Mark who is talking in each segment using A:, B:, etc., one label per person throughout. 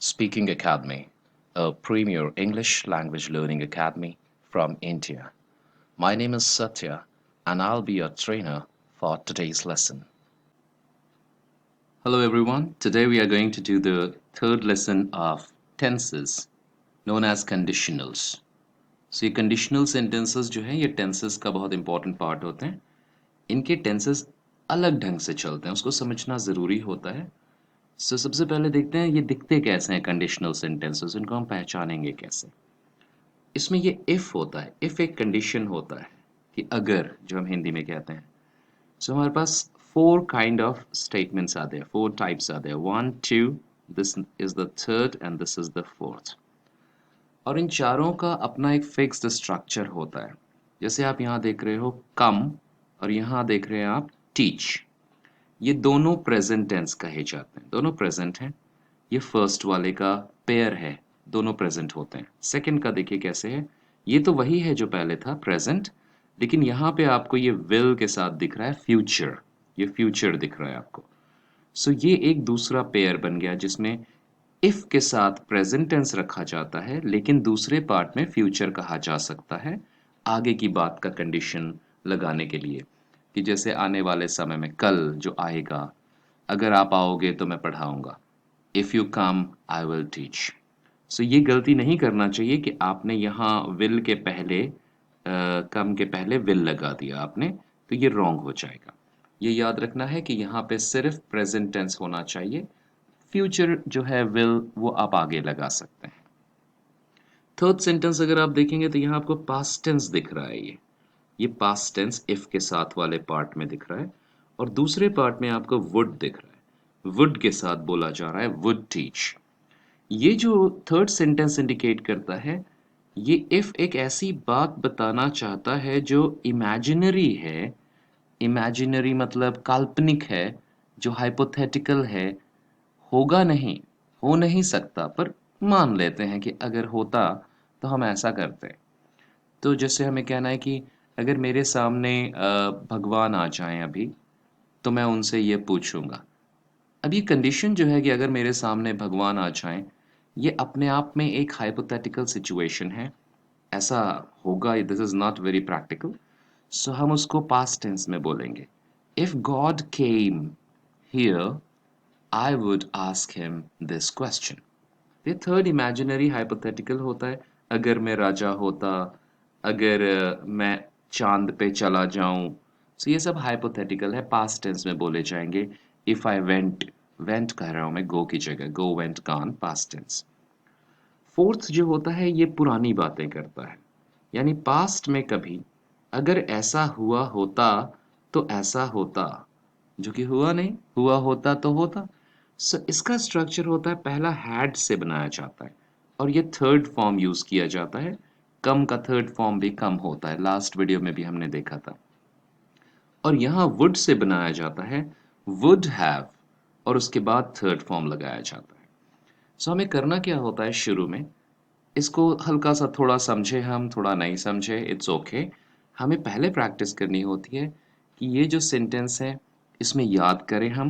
A: Speaking Academy, a premier English language learning academy from India. My name is Satya and I'll be your trainer for today's lesson. Hello everyone, today we are going to do the third lesson of tenses known as conditionals. So ये conditional sentences जो हैं ये tenses का बहुत important part होते हैं. इनके tenses अलग ढंग से चलते हैं, उसको समझना ज़रूरी होता है. सबसे पहले देखते हैं ये दिखते कैसे हैं कंडीशनल सेंटेंसेस, इनको हम पहचानेंगे कैसे. इसमें ये इफ होता है, इफ एक कंडीशन होता है कि अगर, जो हम हिंदी में कहते हैं. सो हमारे पास फोर काइंड ऑफ स्टेटमेंट्स आते हैं, फोर टाइप्स आते हैं, 1 2, this is the third and this is the fourth. और इन चारों का अपना एक फिक्स्ड स्ट्रक्चर होता है. जैसे आप यहाँ देख रहे हो कम और यहाँ देख रहे हैं आप टीच. ये दोनों प्रेजेंट टेंस कहे जाते हैं, दोनों प्रेजेंट हैं. ये फर्स्ट वाले का पेयर है, दोनों प्रेजेंट होते हैं. सेकंड का देखिए कैसे है, ये तो वही है जो पहले था प्रेजेंट, लेकिन यहाँ पे आपको ये विल के साथ दिख रहा है फ्यूचर, ये फ्यूचर दिख रहा है आपको. सो ये एक दूसरा पेयर बन गया जिसमें इफ के साथ प्रेजेंट टेंस रखा जाता है लेकिन दूसरे पार्ट में फ्यूचर कहा जा सकता है आगे की बात का कंडीशन लगाने के लिए, कि जैसे आने वाले समय में कल जो आएगा, अगर आप आओगे तो मैं पढ़ाऊंगा. If you come I will teach. So ये गलती नहीं करना चाहिए कि आपने यहाँ विल के पहले कम के पहले विल लगा दिया आपने, तो ये रॉन्ग हो जाएगा. ये याद रखना है कि यहाँ पे सिर्फ प्रेजेंट टेंस होना चाहिए, फ्यूचर जो है विल वो आप आगे लगा सकते हैं. थर्ड सेंटेंस अगर आप देखेंगे तो यहाँ आपको पास्ट टेंस दिख रहा है, ये पास्ट टेंस इफ के साथ वाले पार्ट में दिख रहा है और दूसरे पार्ट में आपको वुड दिख रहा है, वुड के साथ बोला जा रहा है वुड टीच. ये जो थर्ड सेंटेंस इंडिकेट करता है, ये इफ एक ऐसी बात बताना चाहता है जो इमेजिनरी है. इमेजिनरी मतलब काल्पनिक है, जो हाइपोथेटिकल है, होगा नहीं, हो नहीं सकता, पर मान लेते हैं कि अगर होता तो हम ऐसा करते. तो जैसे हमें कहना है कि अगर मेरे सामने भगवान आ जाएं अभी, तो मैं उनसे ये पूछूंगा. अब ये कंडीशन जो है कि अगर मेरे सामने भगवान आ जाएं, ये अपने आप में एक हाइपोथेटिकल सिचुएशन है. ऐसा होगा, this is not very practical. So हम उसको पास्ट टेंस में बोलेंगे. If God came here I would ask him this question. ये थर्ड इमेजिनरी हाइपोथेटिकल होता है. अगर मैं राजा होता, अगर मैं चांद पे चला जाऊं, सो ये सब हाइपोथेटिकल है, पास्ट टेंस में बोले जाएंगे. इफ आई वेंट, वेंट कह रहा हूं मैं, गो की जगह go went gone, past tense. Fourth जो होता है ये पुरानी बातें करता है, यानी पास्ट में कभी अगर ऐसा हुआ होता तो ऐसा होता, जो कि हुआ नहीं, हुआ होता तो होता. सो इसका स्ट्रक्चर होता है, पहला हैड से बनाया जाता है और ये थर्ड फॉर्म यूज किया जाता है. कम का थर्ड फॉर्म भी कम होता है, लास्ट वीडियो में भी हमने देखा था. और यहाँ वुड से बनाया जाता है वुड हैव, और उसके बाद थर्ड फॉर्म लगाया जाता है. सो हमें करना क्या होता है शुरू में, इसको हल्का सा थोड़ा समझे हम, थोड़ा नहीं समझे, इट्स ओके. हमें पहले प्रैक्टिस करनी होती है कि ये जो सेंटेंस है इसमें याद करें हम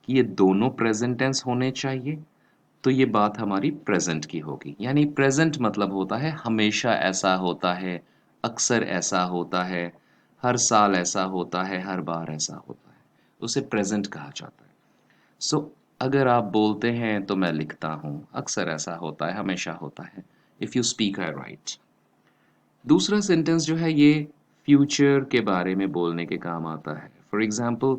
A: कि ये दोनों प्रेजेंट टेंस होने चाहिए, तो ये बात हमारी प्रेजेंट की होगी. यानी प्रेजेंट मतलब होता है हमेशा ऐसा होता है, अक्सर ऐसा होता है, हर साल ऐसा होता है, हर बार ऐसा होता है, उसे प्रेजेंट कहा जाता है. सो अगर आप बोलते हैं तो मैं लिखता हूँ, अक्सर ऐसा होता है, हमेशा होता है. If you speak I right. दूसरा सेंटेंस जो है ये फ्यूचर के बारे में बोलने के काम आता है. फॉर एग्जाम्पल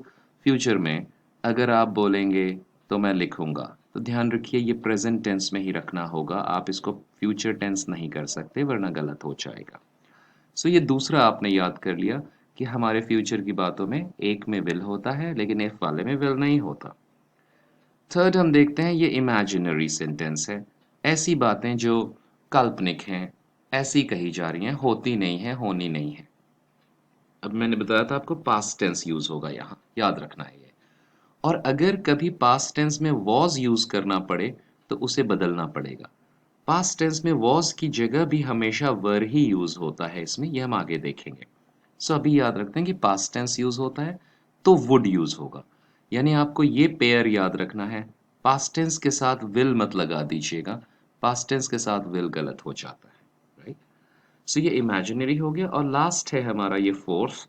A: फ्यूचर में अगर आप बोलेंगे तो मैं लिखूंगा, तो ध्यान रखिए ये प्रेजेंट टेंस में ही रखना होगा, आप इसको फ्यूचर टेंस नहीं कर सकते वरना गलत हो जाएगा. सो ये दूसरा आपने याद कर लिया कि हमारे फ्यूचर की बातों में एक में विल होता है लेकिन इफ वाले में विल नहीं होता. थर्ड हम देखते हैं ये इमेजिनरी सेंटेंस है, ऐसी बातें जो काल्पनिक हैं, ऐसी कही जा रही हैं, होती नहीं है, होनी नहीं है. अब मैंने बताया था आपको पास्ट टेंस यूज होगा, यहाँ याद रखना है ये. और अगर कभी पास्ट टेंस में वॉज यूज करना पड़े तो उसे बदलना पड़ेगा. पास्ट टेंस में वॉज की जगह भी हमेशा वर ही यूज होता है इसमें, ये हम आगे देखेंगे. सो अभी याद रखते हैं कि पास्ट टेंस यूज होता है तो वुड यूज होगा. यानी आपको ये पेयर याद रखना है, पास्ट टेंस के साथ विल मत लगा दीजिएगा, पास्ट टेंस के साथ विल गलत हो जाता है, राइट। सो ये इमेजिनरी हो गया। और लास्ट है हमारा ये फोर्थ,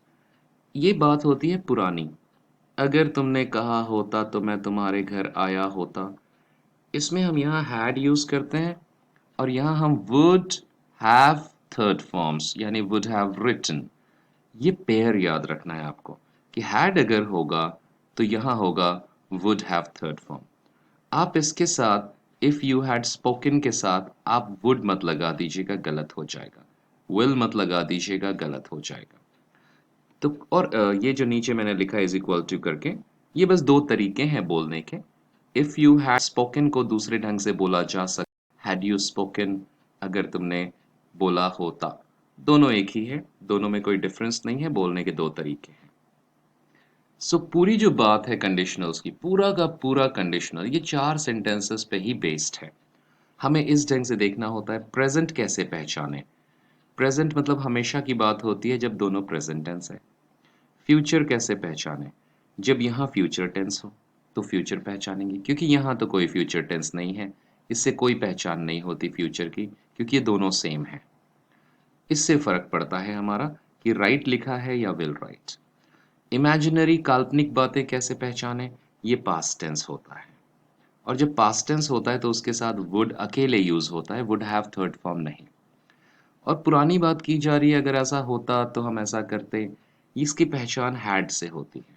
A: ये बात होती है पुरानी। अगर तुमने कहा होता तो मैं तुम्हारे घर आया होता, इसमें हम यहाँ हैड यूज करते हैं और यहाँ हम वुड हैव थर्ड फॉर्म्स यानी वुड हैव रिटन। ये पेयर याद रखना है आपको कि हैड अगर होगा तो यहाँ होगा वुड हैव थर्ड फॉर्म। आप इसके साथ इफ यू हैड स्पोकन के साथ आप वुड मत लगा दीजिएगा, गलत हो जाएगा। विल मत लगा दीजिएगा, गलत हो जाएगा। तो और ये जो नीचे मैंने लिखा इज इक्वल टू करके, ये बस दो तरीके हैं बोलने के। इफ यू हैड स्पोकन को दूसरे ढंग से बोला जा सकता, हैड यू स्पोकन अगर तुमने बोला होता, दोनों एक ही है, दोनों में कोई डिफरेंस नहीं है, बोलने के दो तरीके हैं। सो पूरी जो बात है कंडीशनल्स की, पूरा का पूरा कंडीशनल ये चार सेंटेंसेस पे ही बेस्ड है। हमें इस ढंग से देखना होता है प्रेजेंट कैसे पहचाने। प्रेजेंट मतलब हमेशा की बात होती है जब दोनों प्रेजेंट टेंस है। फ्यूचर कैसे पहचाने, जब यहाँ फ्यूचर टेंस हो तो फ्यूचर पहचानेंगे, क्योंकि यहाँ तो कोई फ्यूचर टेंस नहीं है, इससे कोई पहचान नहीं होती फ्यूचर की, क्योंकि ये दोनों सेम है। इससे फर्क पड़ता है हमारा कि राइट लिखा है या विल राइट। इमेजिनरी काल्पनिक बातें कैसे पहचाने, ये पास्ट टेंस होता है, और जब पास्ट टेंस होता है तो उसके साथ वुड अकेले यूज होता है, वुड हैव थर्ड फॉर्म नहीं। और पुरानी बात की जा रही है, अगर ऐसा होता तो हम ऐसा करते, इसकी पहचान हैड से होती है।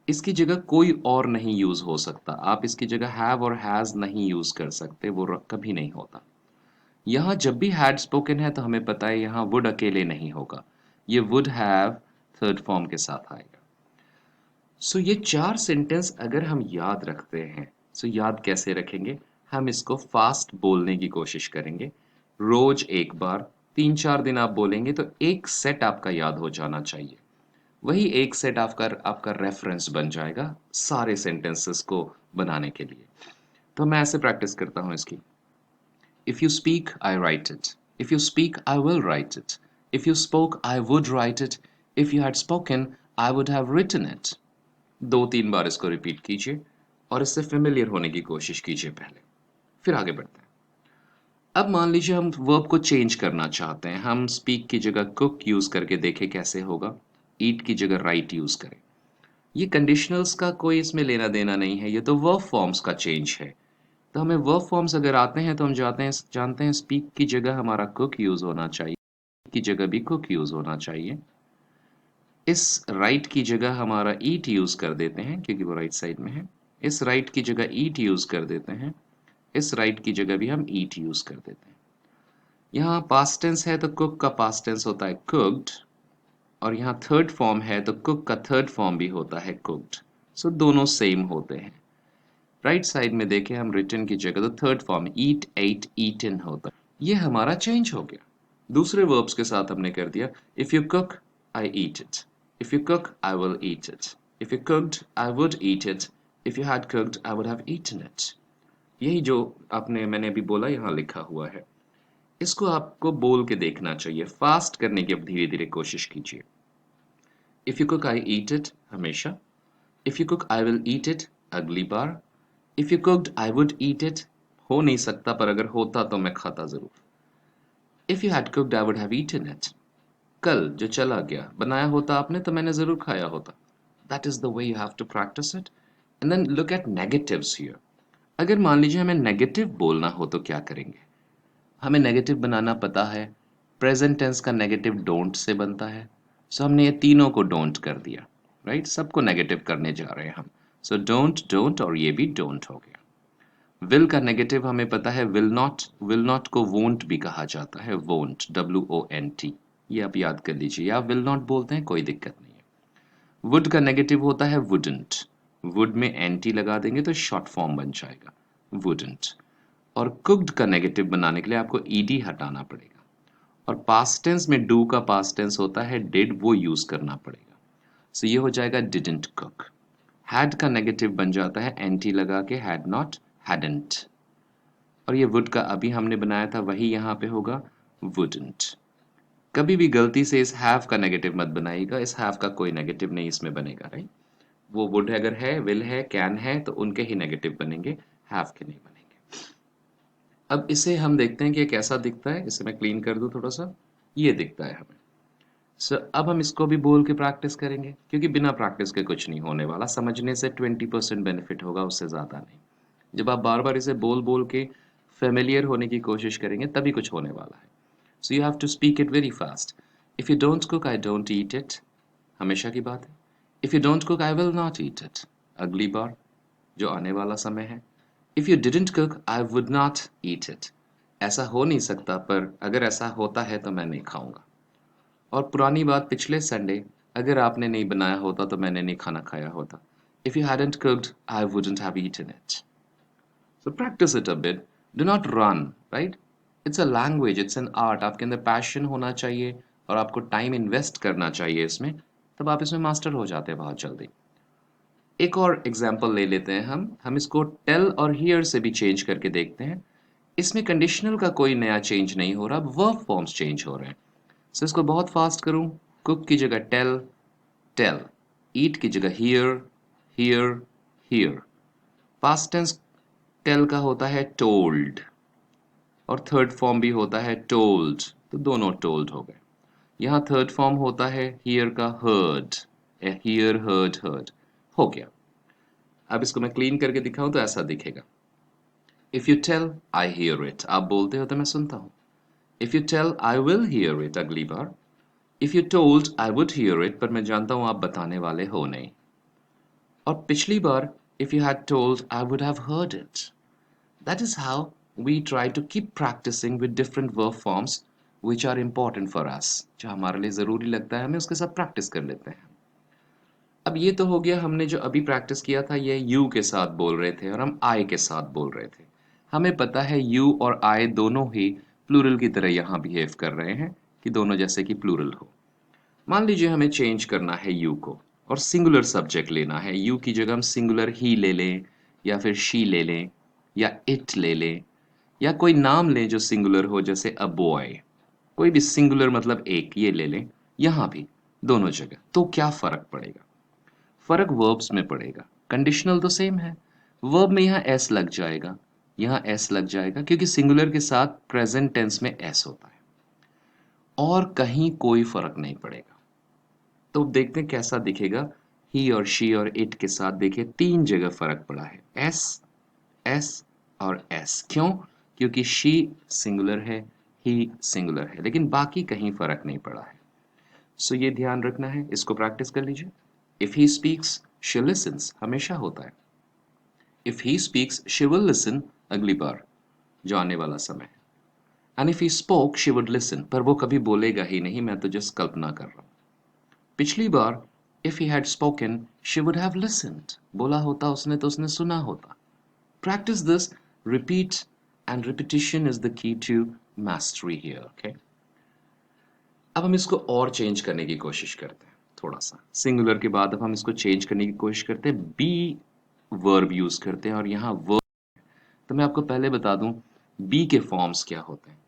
A: इसकी जगह कोई और नहीं यूज हो सकता, आप इसकी जगह हैव और हैज नहीं यूज कर सकते, वो कभी नहीं होता। यहाँ जब भी हैड स्पोकन है तो हमें पता है यहाँ वुड अकेले नहीं होगा, ये वुड हैव थर्ड फॉर्म के साथ आएगा। सो ये चार सेंटेंस अगर हम याद रखते हैं, सो याद कैसे रखेंगे, हम इसको फास्ट बोलने की कोशिश करेंगे। रोज एक बार 3-4 दिन आप बोलेंगे तो एक सेट आपका याद हो जाना चाहिए। वही एक सेट आपका रेफरेंस बन जाएगा सारे सेंटेंसेस को बनाने के लिए। तो मैं ऐसे प्रैक्टिस करता हूँ इसकी। If you speak I write it, if you speak I will write it, if you spoke I would write it, if you had spoken I would have written it. 2-3 बार इसको रिपीट कीजिए और इससे familiar होने की कोशिश कीजिए पहले, फिर आगे बढ़ते हैं। अब मान लीजिए हम वर्ब को चेंज करना चाहते हैं, हम स्पीक की जगह कुक यूज करके देखें कैसे होगा, ईट की जगह राइट यूज करें। ये कंडीशनल्स का कोई इसमें लेना देना नहीं है, ये तो वर्ब फॉर्म्स का चेंज है। तो हमें वर्ब फॉर्म्स अगर आते हैं तो हम जानते हैं स्पीक की जगह हमारा कुक यूज होना चाहिए, की जगह भी कुक यूज होना चाहिए। इस राइट की जगह हमारा ईट यूज कर देते हैं क्योंकि वो राइट साइड में है। इस राइट की जगह ईट यूज कर देते हैं, इस राइट की जगह भी हम ईट यूज कर देते हैं। यहाँ पास्ट टेंस है तो कुक का पास्ट टेंस होता है कुक्ड, और यहाँ थर्ड फॉर्म है तो कुक का थर्ड फॉर्म भी होता है कुक्ड। सो दोनों सेम होते हैं। राइट साइड में देखें हम रिटन की जगह तो थर्ड फॉर्म ईट एट ईटन होता है, ये हमारा चेंज हो गया। दूसरे वर्ब्स के साथ हमने कर दिया, if you cook I eat it, if you cook I will eat it, if you cooked I would eat it, if you had cooked I would have eaten it. यही जो आपने मैंने अभी बोला यहाँ लिखा हुआ है, इसको आपको बोल के देखना चाहिए, फास्ट करने की अब धीरे धीरे कोशिश कीजिए। If you cook I eat it हमेशा, if you cook I will eat it अगली बार, if you cooked I would eat it हो नहीं सकता, पर अगर होता तो मैं खाता जरूर। If you had cooked I would have eaten it, कल जो चला गया बनाया होता आपने तो मैंने जरूर खाया होता। That is the way you have to practice it. And then look at negatives here. अगर मान लीजिए हमें नेगेटिव बोलना हो तो क्या करेंगे, हमें नेगेटिव बनाना पता है, प्रेजेंट टेंस का नेगेटिव डोंट से बनता है। सो हमने ये तीनों को डोंट कर दिया, राइट, सबको नेगेटिव करने जा रहे हैं हम। सो डोंट डोंट और ये भी डोंट हो गया। विल का नेगेटिव हमें पता है विल नॉट को वोंट भी कहा जाता है, वोंट WONT, ये आप याद कर लीजिए, या विल नॉट बोलते हैं कोई दिक्कत नहीं है। वुड का नेगेटिव होता है वुडंट, वुड में एंटी लगा देंगे तो शॉर्ट फॉर्म बन जाएगा वुडंट। और कुक्ड का नेगेटिव बनाने के लिए आपको ईडी हटाना पड़ेगा, और पास्ट टेंस में डू का पास्ट टेंस होता है डिड, वो यूज करना पड़ेगा। सो ये हो जाएगा डिडंट कुक। हैड का नेगेटिव बन जाता है एंटी लगा के हैड नॉट, हैडंट। और ये वुड का अभी हमने बनाया था वही यहाँ पे होगा वुडंट। कभी भी गलती से इस हैव का नेगेटिव मत बनाइएगा, इस हैव का कोई नेगेटिव नहीं इसमें बनेगा, राइट। वो वुड अगर है, विल है, कैन है तो उनके ही नेगेटिव बनेंगे, हैव के नहीं बनेंगे। अब इसे हम देखते हैं कि ये कैसा दिखता है। इसे मैं क्लीन कर दूं थोड़ा सा। ये दिखता है हमें। अब हम इसको भी बोल के प्रैक्टिस करेंगे, क्योंकि बिना प्रैक्टिस के कुछ नहीं होने वाला। समझने से 20% बेनिफिट होगा, उससे ज़्यादा नहीं। जब आप बार बार इसे बोल बोल के फेमिलियर होने की कोशिश करेंगे तभी कुछ होने वाला है। So you have to speak it very fast. If you don't cook I don't eat it, हमेशा की बात है। If you don't cook I will not eat it, अगली बार, जो आने वाला समय है। If you didn't cook I would not eat it, ऐसा हो नहीं सकता, पर अगर ऐसा होता है तो मैं नहीं खाऊंगा। और पुरानी बात, पिछले संडे अगर आपने नहीं बनाया होता तो मैंने नहीं खाना खाया होता। If you hadn't cooked I wouldn't have eaten it. So practice it a bit. Do not run, right? It's a language, it's an art. आपके अंदर पैशन होना चाहिए और आपको टाइम इन्वेस्ट करना चाहिए इसमें, तब आप इसमें मास्टर हो जाते हैं बहुत जल्दी। एक और एग्जाम्पल ले लेते हैं हम इसको टेल और हियर से भी चेंज करके देखते हैं। इसमें कंडीशनल का कोई नया चेंज नहीं हो रहा, वर्ब फॉर्म्स चेंज हो रहे हैं। सो इसको बहुत फास्ट करूं। कुक की जगह टेल, टेल। ईट की जगह hear, hear, hear. Past tense tell का होता है टोल्ड, और थर्ड फॉर्म भी होता है टोल्ड, तो दोनों टोल्ड हो गए। यहाँ थर्ड फॉर्म होता है हियर का हर्ड, हियर हर्ड हर्ड हो गया। अब इसको मैं क्लीन करके दिखाऊं तो ऐसा दिखेगा। If you tell I hear it, आप बोलते हो तो मैं सुनता हूं। If you tell I will hear it, अगली बार। If you told I would hear it, पर मैं जानता हूं आप बताने वाले हो नहीं। और पिछली बार if you had told I would have heard it. That is how we try to keep practicing with different verb forms which are important for us. जो हमारे लिए ज़रूरी लगता है हमें उसके साथ प्रैक्टिस कर लेते हैं। अब ये तो हो गया, हमने जो अभी प्रैक्टिस किया था ये यू के साथ बोल रहे थे और हम आई के साथ बोल रहे थे। हमें पता है यू और आई दोनों ही प्लूरल की तरह यहाँ बिहेव कर रहे हैं, कि दोनों जैसे कि प्लूरल हो। मान लीजिए हमें चेंज करना है यू को और सिंगुलर सब्जेक्ट लेना है। यू की जगह हम सिंगुलर ही ले लें, या फिर शी ले लें, या इट ले लें, या कोई नाम लें जो सिंगुलर हो, जैसे अ बॉय। कोई भी सिंगुलर मतलब एक, ये ले लें। यहाँ भी दोनों जगह तो क्या फर्क पड़ेगा? फर्क वर्ब्स में पड़ेगा। कंडीशनल तो सेम है, वर्ब में यहाँ एस लग जाएगा, यहाँ एस लग जाएगा, क्योंकि सिंगुलर के साथ प्रेजेंट टेंस में एस होता है। और कहीं कोई फर्क नहीं पड़ेगा। तो देखते हैं कैसा दिखेगा। ही और शी और इट के साथ देखिए तीन जगह फर्क पड़ा है, एस, एस और एस। क्यों? क्योंकि शी सिंगुलर है, ही सिंगुलर है, लेकिन बाकी कहीं फर्क नहीं पड़ा है। सो ये ध्यान रखना है, इसको प्रैक्टिस कर लीजिए। If he speaks she lessons, हमेशा होता है। If he speaks she will listen, अगली बार, जो आने वाला समय है। And if he spoke she would listen, पर वो कभी बोलेगा ही नहीं, मैं तो जस्ट कल्पना कर रहा हूँ। पिछली बार if he had spoken she would have listened, बोला होता उसने तो उसने सुना होता। Practice this, repeat, and repetition is the key to mastery here, okay? अब हम इसको और चेंज करने की कोशिश करते हैं थोड़ा सा। सिंगुलर के बाद अब हम इसको चेंज करने की कोशिश करते हैं, बी वर्ब यूज करते हैं, और यहाँ वर्ब, तो मैं आपको पहले बता दूं बी के फॉर्म्स क्या होते हैं।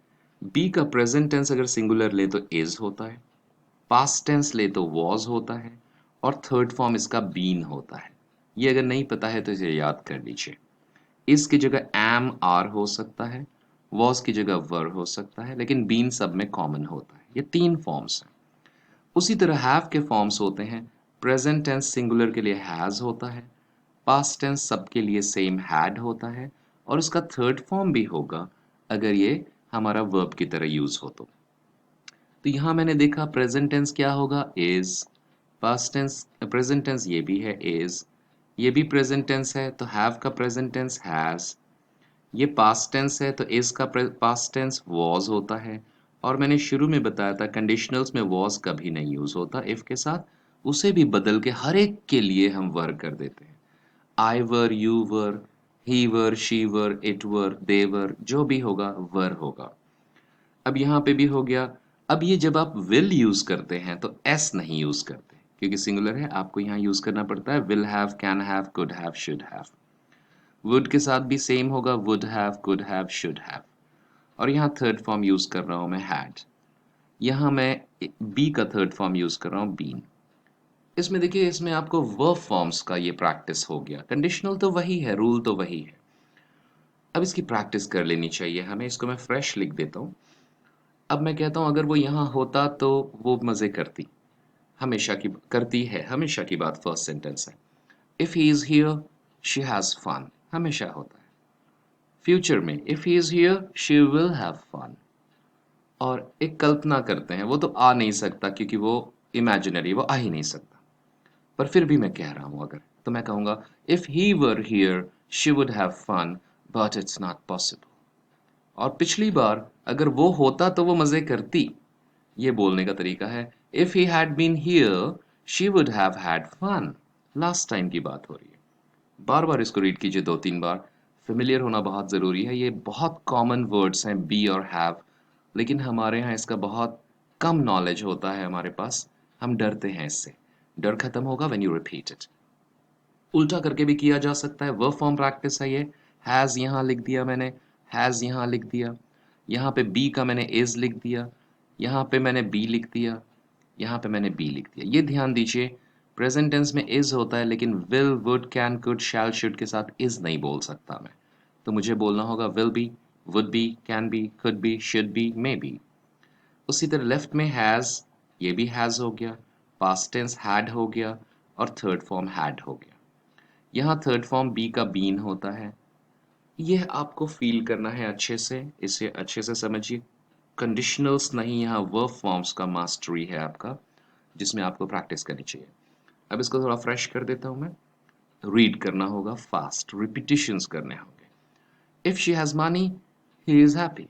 A: बी का प्रेजेंट टेंस अगर सिंगुलर ले तो इज होता है, पास्ट टेंस ले तो वॉज होता है, और थर्ड फॉर्म इसका बीन होता है। ये अगर नहीं पता है तो इसे याद कर लीजिए। इसकी जगह एम आर हो सकता है, वॉज की जगह वर हो सकता है, लेकिन बीन सब में कॉमन होता है। ये तीन फॉर्म्स हैं। उसी तरह हैव के फॉर्म्स होते हैं। प्रेजेंट टेंस सिंगुलर के लिए हैज होता है, पास्ट टेंस सबके लिए सेम हैड होता है, और उसका थर्ड फॉर्म भी होगा अगर ये हमारा वर्ब की तरह यूज हो तो यहां मैंने देखा प्रेजेंट टेंस क्या होगा, is. Past tense, present tense ये भी है इज, ये भी प्रेजेंट टेंस है तो हैव का प्रेजेंट टेंस हैज। ये पास्ट टेंस है तो इज का पास्ट टेंस वॉज होता है। और मैंने शुरू में बताया था कंडीशनल्स में वॉज कभी नहीं यूज होता इफ के साथ, उसे भी बदल के हर एक के लिए हम वर कर देते हैं। I were, you were, he were, she were, it were, they were, जो भी होगा वर होगा। अब यहाँ पे भी हो गया। अब ये जब आप विल यूज करते हैं तो एस नहीं यूज करते, क्योंकि सिंगुलर है, आपको यहाँ यूज करना पड़ता है will have, can have, could have, should have. Would के साथ भी सेम होगा, would have, could have, should have. और यहाँ थर्ड फॉर्म यूज कर रहा हूं मैं हैड। यहाँ मैं बी का थर्ड फॉर्म यूज कर रहा हूं बीन। इसमें देखिए, इसमें आपको वर्ब फॉर्म्स का ये प्रैक्टिस हो गया। कंडीशनल तो वही है, रूल तो वही है। अब इसकी प्रैक्टिस कर लेनी चाहिए हमें। इसको मैं फ्रेश लिख देता हूँ। अब मैं कहता हूँ अगर वो यहाँ होता तो वो मज़े करती। हमेशा की करती है, हमेशा की बात फर्स्ट सेंटेंस है। If he is here she has fun, हमेशा होता है। फ्यूचर में if he is here she will have fun. और एक कल्पना करते हैं, वो तो आ नहीं सकता क्योंकि वो इमेजिनरी, वो आ ही नहीं सकता। पर फिर भी मैं कह रहा हूँ अगर, तो मैं कहूँगा if he were here she would have fun but it's not possible. और पिछली बार अगर वो होता तो वो मज़े करती, ये बोलने का तरीका है if he had been here she would have had fun. Last time की बात हो रही है। बार बार इसको रीड कीजिए 2-3 बार। फेमिलियर होना बहुत ज़रूरी है। ये बहुत कॉमन वर्ड्स हैं बी और हैव, लेकिन हमारे यहाँ इसका बहुत कम नॉलेज होता है हमारे पास। हम डरते हैं इससे। डर खत्म होगा व्हेन यू रिपीट इट। उल्टा करके भी किया जा सकता है, वर्ब फॉर्म प्रैक्टिस है ये। हैज़ यहाँ लिख दिया मैंने, हैज़ यहाँ लिख दिया, यहाँ पे बी का मैंने इज़ लिख दिया, यहाँ पे मैंने बी लिख दिया, यहाँ पे मैंने बी लिख दिया। ये ध्यान दीजिए, प्रेजेंट टेंस में इज़ होता है लेकिन will, would, can, could, shall, should के साथ इज़ नहीं बोल सकता मैं। तो मुझे बोलना होगा will be, would be, can be, could be, should be, may be. उसी तरह लेफ्ट में हैज़, ये भी हैज़ हो गया, पास्ट टेंस हैड हो गया और थर्ड फॉर्म हैड हो गया। यहाँ थर्ड फॉर्म बी का बीन होता है। यह आपको फील करना है अच्छे से, इसे अच्छे से समझिए। कंडीशनल्स नहीं, यहाँ वर्ब फॉर्म्स का मास्टरी है आपका, जिसमें आपको प्रैक्टिस करनी चाहिए। अब इसको थोड़ा फ्रेश कर देता हूँ मैं। रीड करना होगा फास्ट, रिपीटिशंस करने होंगे। If she has money he is happy.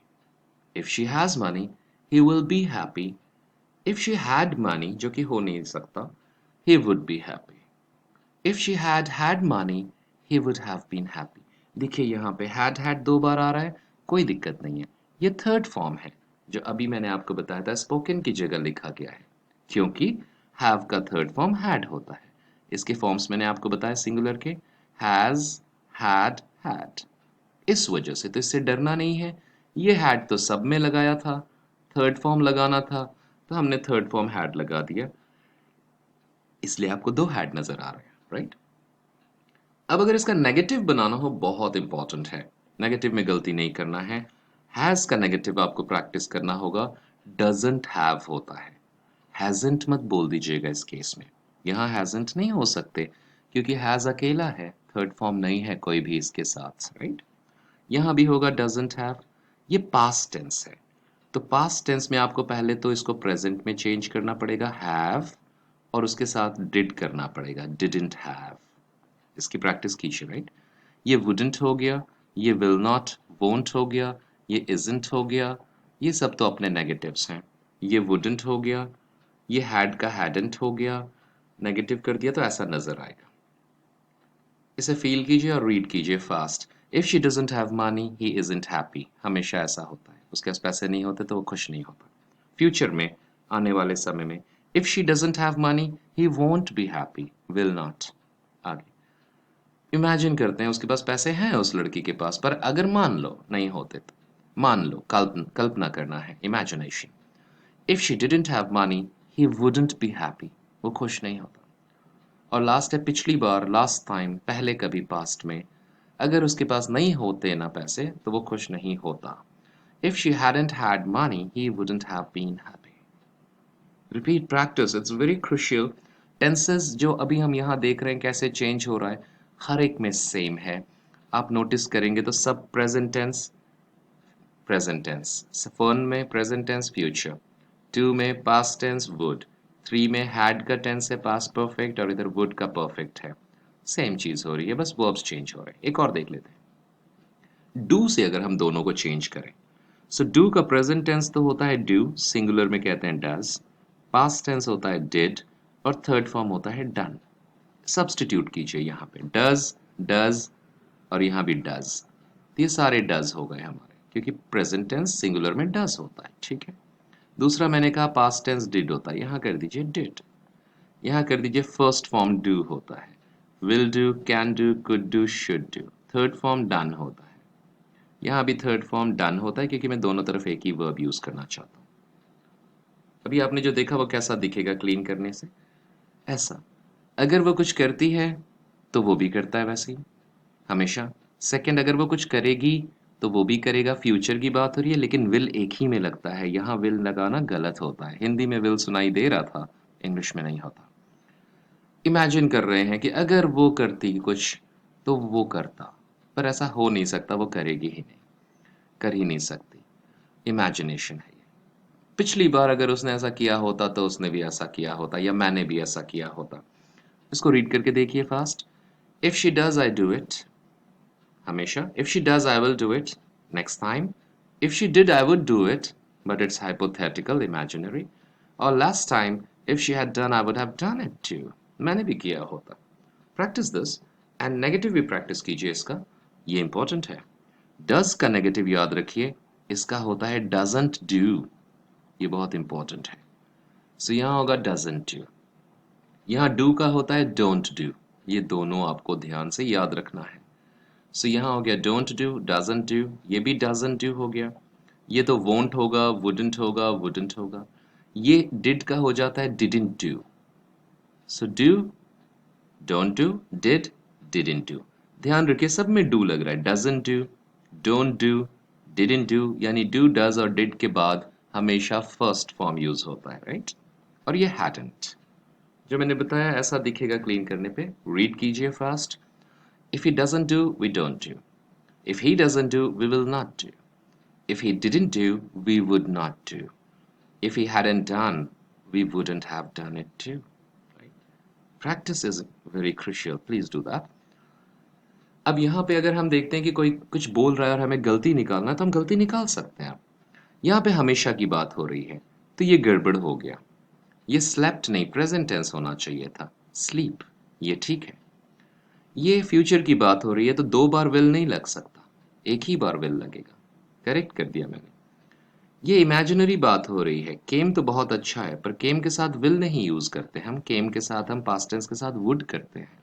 A: If she has money he will be happy. If she had money, जो कि हो नहीं सकता, he would be happy. If she had had money, he would have been happy. देखिए यहाँ पे had दो बार आ रहा है, कोई दिक्कत नहीं है। ये थर्ड फॉर्म है, जो अभी मैंने आपको बताया था स्पोकन की जगह लिखा गया है, क्योंकि have का थर्ड फॉर्म had होता है। इसके फॉर्म्स मैंने आपको बताया सिंगुलर के, has, had, had। इस वजह से तो इससे डरना नहीं है। ये had तो सब में लगाया था, थर्ड फॉर्म लगाना था, तो हमने थर्ड फॉर्म had लगा दिया, इसलिए आपको दो had नजर आ रहे हैं, राइट? अब अगर इसका नेगेटिव बनाना हो, बहुत इंपॉर्टेंट है, नेगेटिव में गलती नहीं करना है। हैज का नेगेटिव आपको प्रैक्टिस करना होगा, डजंट हैव होता है। हैजंट मत बोल दीजिएगा इस केस में, यहाँ हैजंट नहीं हो सकते क्योंकि हैज अकेला है, थर्ड फॉर्म नहीं है कोई भी इसके साथ, राइट? यहाँ भी होगा डजंट हैव। ये पास्ट टेंस है, तो पास्ट टेंस में आपको पहले तो इसको प्रेजेंट में चेंज करना पड़ेगा, हैव, और उसके साथ डिड करना पड़ेगा, डिडंट हैव। इसकी प्रैक्टिस कीजिए, राइट? ये वुडंट हो गया, ये विल नॉट, वोंट हो गया, ये इजंट हो गया, ये सब तो अपने नेगेटिव्स हैं। ये वुडंट हो गया, ये हैड का हैडंट हो गया, नेगेटिव कर दिया तो ऐसा नजर आएगा। इसे फील कीजिए और रीड कीजिए fast. If she doesn't have money he isn't happy, हमेशा ऐसा होता है, उसके पास पैसे नहीं होते तो वो खुश नहीं होता। फ्यूचर में, आने वाले समय में, if she doesn't have money he won't be happy, will not. आगे इमेजिन करते हैं उसके पास पैसे हैं उस लड़की के पास, पर अगर मान लो नहीं होते तो, मान लो, कल्पना करना है, imagination. If she didn't have money he wouldn't be happy, वो खुश नहीं होता। और लास्ट है पिछली बार, लास्ट टाइम, पहले कभी पास्ट में, अगर उसके पास नहीं होते ना पैसे तो वो खुश नहीं होता। If she hadn't had money he wouldn't have been happy. Repeat practice, it's very crucial. Tenses जो अभी हम यहाँ देख रहे हैं कैसे चेंज हो रहा है, हर एक में सेम है। आप नोटिस करेंगे तो सब present tense, present tense, one में प्रेजेंट टेंस फ्यूचर, टू में पास्ट टेंस वुड, थ्री में हैड का टेंस है पास्ट परफेक्ट और इधर वुड का परफेक्ट है। सेम चीज हो रही है, बस वर्ब्स चेंज हो रहे हैं। एक और देख लेते हैं, डू से अगर हम दोनों को चेंज करें, सो डू का प्रेजेंट टेंस तो होता है डू, सिंगुलर में कहते हैं डज, पास्ट टेंस होता है डिड और थर्ड फॉर्म होता है डन। सब्स्टिट्यूट कीजिए यहाँ पे, डज, डज और यहाँ भी डज, ये सारे डज हो गए हमारे, क्योंकि प्रेजेंट टेंस सिंगुलर में डज होता है, ठीक है। दूसरा मैंने कहा पास्ट टेंस डिड होता है, यहाँ कर दीजिए डिड। यहाँ कर दीजिए फर्स्ट फॉर्म डू होता है, will do, can do, could do, should do. Third form done होता है, यहाँ भी थर्ड फॉर्म डन होता है क्योंकि मैं दोनों तरफ एक ही वर्ब यूज करना चाहता हूँ। अभी आपने जो देखा वो कैसा दिखेगा क्लीन करने से, ऐसा। अगर वो कुछ करती है तो वो भी करता है वैसे ही, हमेशा। सेकंड, अगर वो कुछ करेगी तो वो भी करेगा, फ्यूचर की बात हो रही है, लेकिन विल एक ही में लगता है, यहाँ विल लगाना गलत होता है। हिंदी में विल सुनाई दे रहा था, इंग्लिश में नहीं होता। इमेजिन कर रहे हैं कि अगर वो करती कुछ तो वो करता, पर ऐसा हो नहीं सकता, वो करेगी ही नहीं, कर ही नहीं सकती। इमेजिनेशन है ये। पिछली बार अगर उसने ऐसा किया होता तो उसने भी ऐसा किया होता, या मैंने भी ऐसा किया होता। इसको रीड करके देखिए fast. If she does I do it, हमेशा। If she does I will do it next time. If she did I would do it, but it's hypothetical, imaginary. और last time, if she had done I would have done it too, मैंने भी किया होता। Practice this, and negative भी practice कीजिए इसका, ये important है। डज का नेगेटिव याद रखिए, इसका होता है डजंट डू, ये बहुत इंपॉर्टेंट है। सो यहाँ होगा डजंट डू, यहाँ डू का होता है डोंट डू, ये दोनों आपको ध्यान से याद रखना है। सो यहाँ हो गया डोंट डू, डजंट डू, ये भी डजंट डू हो गया। ये तो वोंट होगा, वुडंट होगा, वुडंट होगा। ये डिड का हो जाता है didn't do. So do, don't do, did, didn't do. ध्यान रखिए सब में डू लग रहा है, doesn't do, don't do, didn't do, यानी डू, डज और डिड के बाद हमेशा फर्स्ट फॉर्म यूज होता है, राइट? और ये हैडंट जो मैंने बताया ऐसा दिखेगा क्लीन करने पे। रीड कीजिए fast. If he doesn't do, we don't do. If he doesn't do, we will not do. If he didn't do, we would not do. If he hadn't done, we wouldn't have done it too. Right? Practice is very crucial. Please do that. अब यहाँ पे अगर हम देखते हैं कि कोई कुछ बोल रहा है और हमें गलती निकालना है तो हम गलती निकाल सकते हैं। यहाँ पे हमेशा की बात हो रही है तो ये गड़बड़ हो गया। ये स्लेप्ट नहीं, प्रेजेंट टेंस होना चाहिए था, स्लीप, ये ठीक है। ये फ्यूचर की बात हो रही है तो दो बार विल नहीं लग सकता, एक ही बार विल लगेगा। करेक्ट कर दिया मैंने। ये इमेजिनरी बात हो रही है, केम तो बहुत अच्छा है पर केम के साथ विल नहीं यूज करते हम, केम के साथ हम पास्ट टेंस के साथ वुड करते हैं।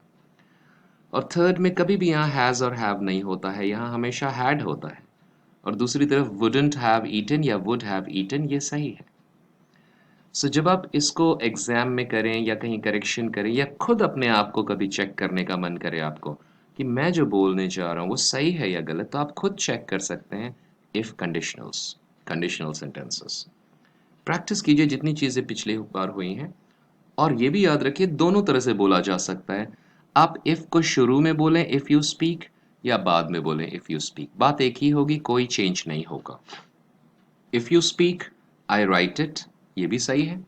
A: और थर्ड में कभी भी यहाँ हैज और हैव नहीं होता है, यहाँ हमेशा हैड होता है। और दूसरी तरफ वुडंट हैव ईटन या वुड हैव ईटन, ये सही है। सो जब आप इसको एग्जाम में करें या कहीं करेक्शन करें या खुद अपने आप को कभी चेक करने का मन करे आपको कि मैं जो बोलने जा रहा हूँ वो सही है या गलत, तो आप खुद चेक कर सकते हैं। If conditionals, conditional sentences practice कीजिए जितनी चीज़ें पिछली बार हुई हैं। और ये भी याद रखिए दोनों तरह से बोला जा सकता है। आप इफ को शुरू में बोलें इफ यू स्पीक, या बाद में बोलें इफ यू स्पीक, बात एक ही होगी, कोई चेंज नहीं होगा। If you speak, I write it, ये भी सही है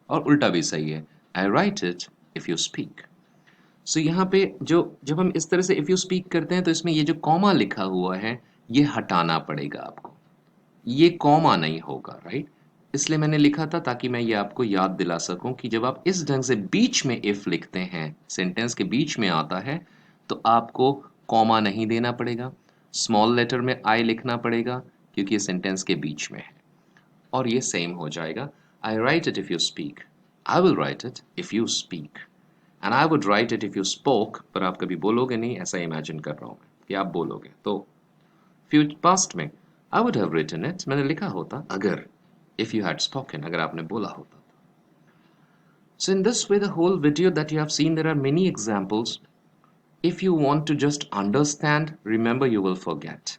A: और उल्टा भी सही है, I write it if you speak. So यहाँ पे जो जब हम इस तरह से इफ यू स्पीक करते हैं तो इसमें ये जो कॉमा लिखा हुआ है ये हटाना पड़ेगा आपको, ये कॉमा नहीं होगा, राइट? इसलिए मैंने लिखा था ताकि मैं ये आपको याद दिला सकूं कि जब आप इस ढंग से बीच में इफ लिखते हैं, सेंटेंस के बीच में आता है, तो आपको कॉमा नहीं देना पड़ेगा, स्मॉल लेटर में आई लिखना पड़ेगा क्योंकि ये सेंटेंस के बीच में है। और ये सेम हो जाएगा, I write it if you speak, I will write it if you speak, and I would write it if you spoke, पर आप कभी बोलोगे नहीं, ऐसा इमेजिन कर रहा हूं मैं कि आप बोलोगे। तो फ्यूचर पास्ट में I would have written it, मैंने लिखा होता अगर, if you had spoken, अगर आपने बोला होता। So in this way the whole video that you have seen, there are many examples. If you want to just understand, remember you will forget.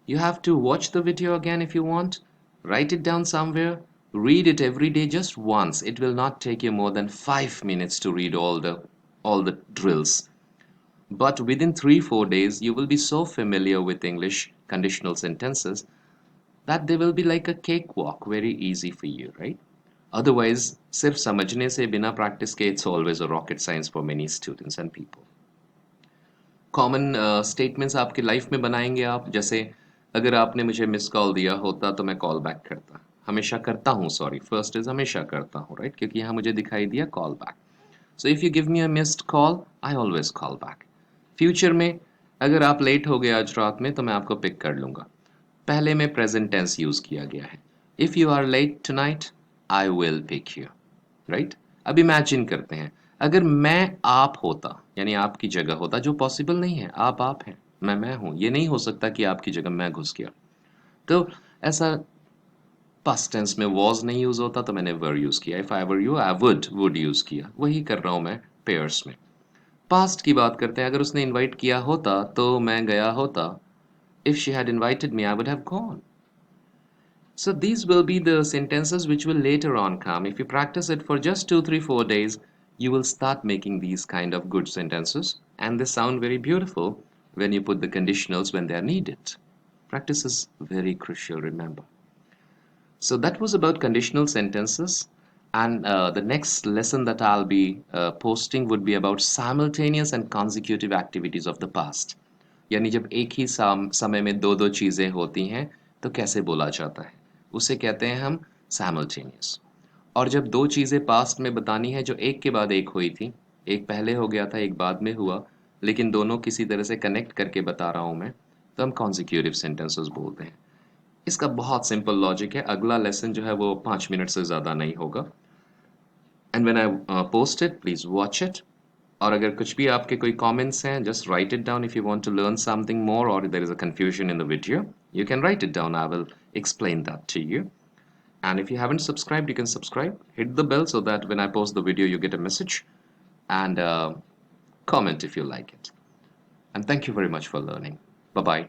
A: You have to watch the video again if you want, write it down somewhere, read it every day just once. It will not take you more than 5 minutes to read all the drills. But within 3-4 days you will be so familiar with English conditional sentences that they will be like a cakewalk, very easy for you, right? Otherwise, सिर्फ समझने से बिना practice के it's always a rocket science for many students and people. Common statements आपकी life में बनाएंगे आप, जैसे अगर आपने मुझे मिस कॉल दिया होता तो मैं कॉल बैक करता, हमेशा करता हूँ, सॉरी, फर्स्ट इज हमेशा करता हूँ, राइट? क्योंकि यहाँ मुझे दिखाई दिया call back. So if you give me a missed call, I always call back. Future में अगर आप लेट हो गए आज रात में तो मैं आपको पिक कर लूंगा, पहले में प्रेजेंट टेंस यूज किया गया है। If you are late tonight, I will pick you, right? अब इमेजिन करते हैं अगर मैं आप होता, यानी आपकी जगह होता, जो पॉसिबल नहीं है, आप हैं, मैं हूं, ये नहीं हो सकता कि आपकी जगह मैं घुस गया। तो ऐसा पास्ट टेंस में वॉज नहीं यूज होता तो मैंने वर यूज किया। If I were you, I would use किया, वही कर रहा हूं मैं पेयर्स में। पास्ट की बात करते हैं, अगर उसने इनवाइट किया होता तो मैं गया होता. If she had invited me, I would have gone. So these will be the sentences which will later on come. If you practice it for just 2, 3, 4 days, you will start making these kind of good sentences, and they sound very beautiful when you put the conditionals when they are needed. Practice is very crucial, remember. So that was about conditional sentences. And the next lesson that I'll be posting would be about simultaneous and consecutive activities of the past. यानी जब एक ही समय में दो दो चीज़ें होती हैं तो कैसे बोला जाता है, उसे कहते हैं हम simultaneous. और जब दो चीज़ें पास्ट में बतानी है जो एक के बाद एक हुई थी, एक पहले हो गया था एक बाद में हुआ, लेकिन दोनों किसी तरह से कनेक्ट करके बता रहा हूँ मैं, तो हम consecutive sentences बोलते हैं. इसका बहुत सिंपल लॉजिक है, अगला लेसन जो है वो 5 मिनट से ज़्यादा नहीं होगा. And when I post it please watch it. और अगर कुछ भी आपके कोई कमेंट्स हैं, just write it down. If you want to learn something more और there is a confusion in the video, you can write it down. I will explain that to you. And if you haven't subscribed, you can subscribe, hit the bell so that when I post the video you get a message, and comment if you like it. And thank you very much for learning. Bye bye.